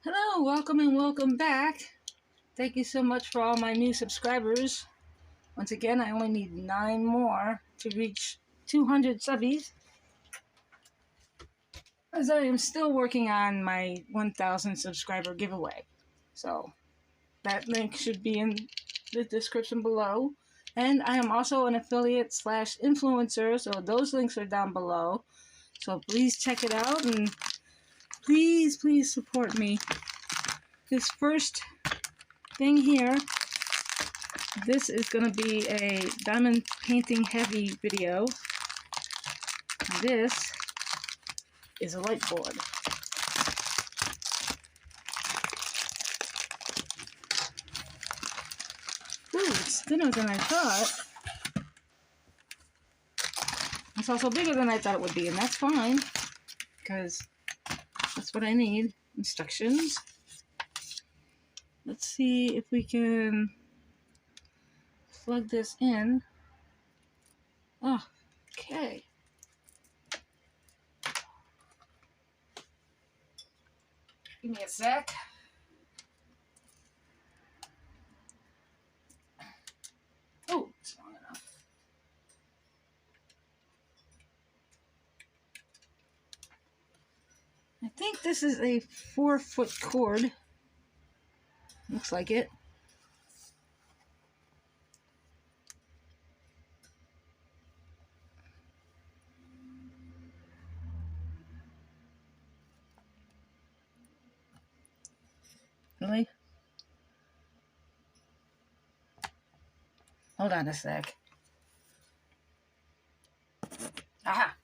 Hello, welcome and welcome back. Thank you so much for all my new subscribers. Once again, I only need 9 more to reach 200 subbies, as I am still working on my 1,000 subscriber giveaway. So that link should be in the description below. And I am also an affiliate / influencer, so those links are down below. So please check it out and please support me. This first thing here, this is going to be a diamond painting heavy video. This is a light board. Ooh, it's thinner than I thought. It's also bigger than I thought it would be, and that's fine, because that's what I need. Instructions. Let's see if we can plug this in. Oh, okay. Give me a sec. Oh, it's long enough. I think this is a 4-foot cord. Looks like it. Really? Hold on a sec. Aha!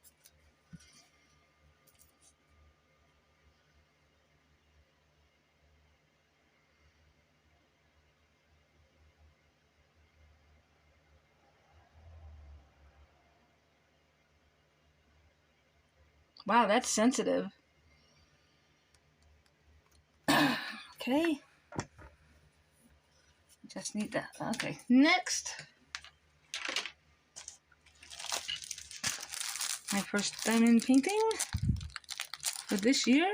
Wow, that's sensitive. Okay. Just need that. Okay. Next. My first diamond painting for this year.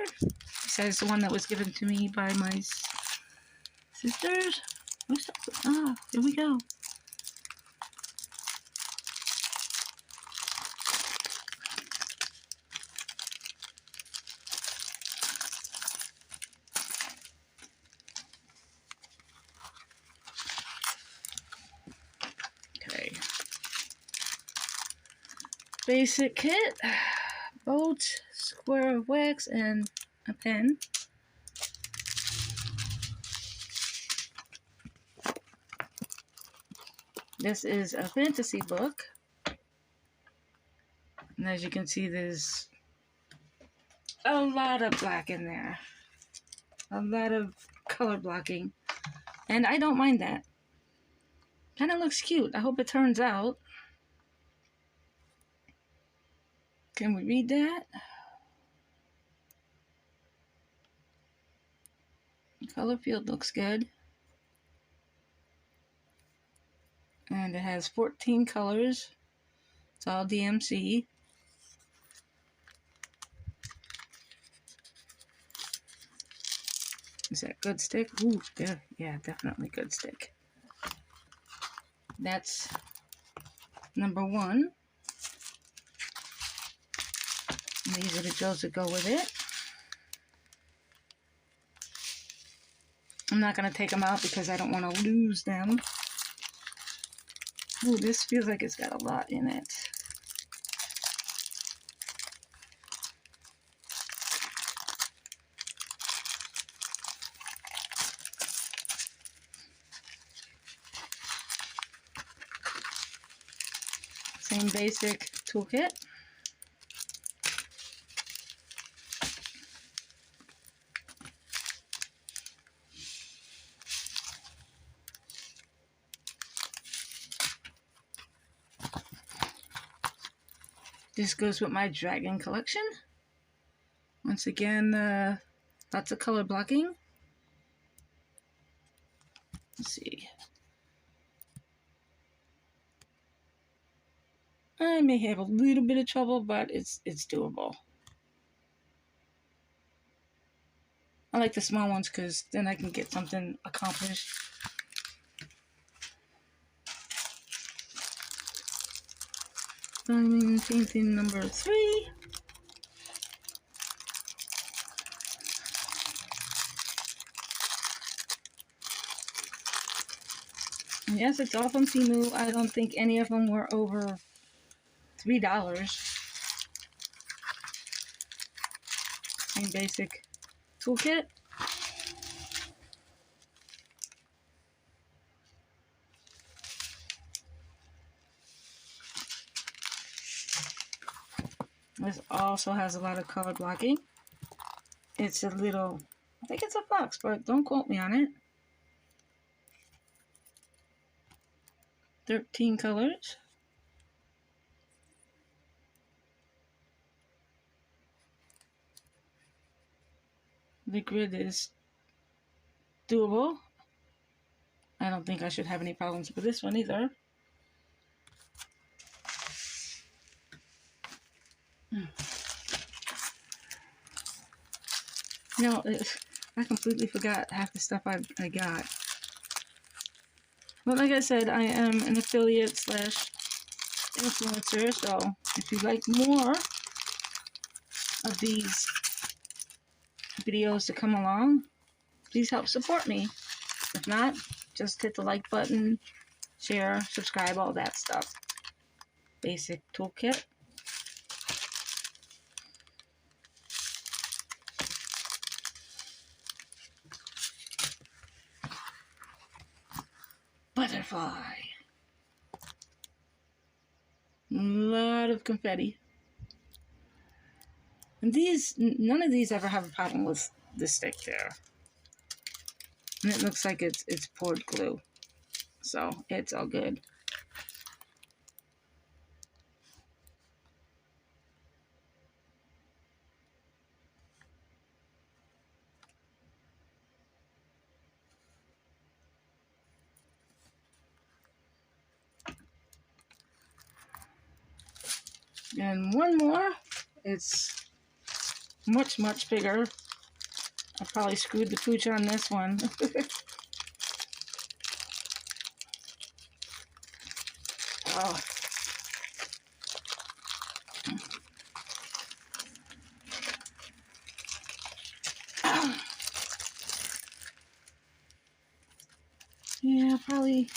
Besides the one that was given to me by my sisters. Ah, here we go. Okay. Basic kit. Boat, square of wax, and a pen. This is a fantasy book. And as you can see, there's a lot of black in there. A lot of color blocking. And I don't mind that. Kind of looks cute. I hope it turns out. Can we read that? The color field looks good. And it has 14 colors. It's all DMC. Is that good stick? Ooh, yeah, definitely good stick. That's number 1. And these are the gels that go with it. I'm not going to take them out because I don't want to lose them. Ooh, this feels like it's got a lot in it. Same basic toolkit. This goes with my dragon collection. Once again, lots of color blocking. Let's see. I may have a little bit of trouble, but it's doable. I like the small ones because then I can get something accomplished. Diamond painting number 3. And yes, it's all from Temu. I don't think any of them were over $3. Same basic toolkit. This also has a lot of color blocking. It's a little, I think it's a box, but don't quote me on it. 13 colors. The grid is doable. I don't think I should have any problems with this one either. No, I completely forgot half the stuff I got. But like I said, I am an affiliate / influencer, so if you'd like more of these videos to come along, please help support me. If not, just hit the like button, share, subscribe, all that stuff. Basic toolkit. Butterfly. A lot of confetti. And these, none of these ever have a problem with the stick there. And it looks like it's poured glue. So it's all good. And one more. It's much, much bigger. I probably screwed the pooch on this one. Oh. Yeah, probably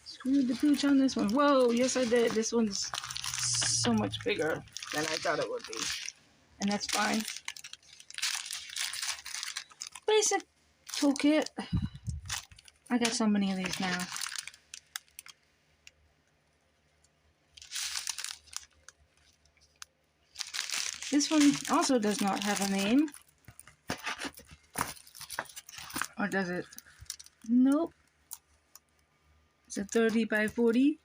screwed the pooch on this one. Whoa, yes I did. This one's so much bigger than I thought it would be. And that's fine. Basic toolkit. I got so many of these now. This one also does not have a name. Or does it? Nope. It's a 30 by 40.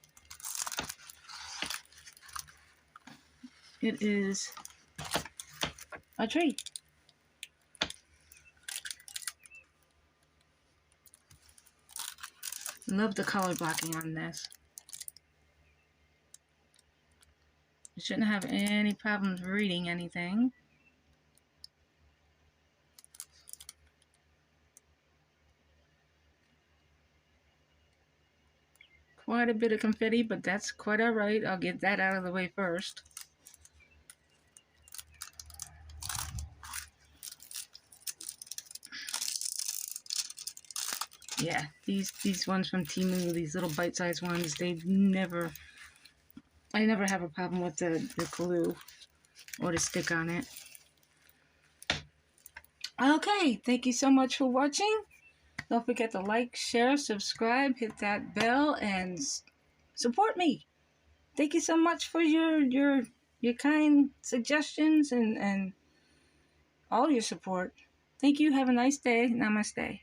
It is a tree. Love the color blocking on this. You shouldn't have any problems reading anything. Quite a bit of confetti, but that's quite alright. I'll get that out of the way first. Yeah, these ones from Temu, these little bite-sized ones, I never have a problem with the glue or the stick on it. Okay, thank you so much for watching. Don't forget to like, share, subscribe, hit that bell, and support me. Thank you so much for your kind suggestions and all your support. Thank you. Have a nice day. Namaste.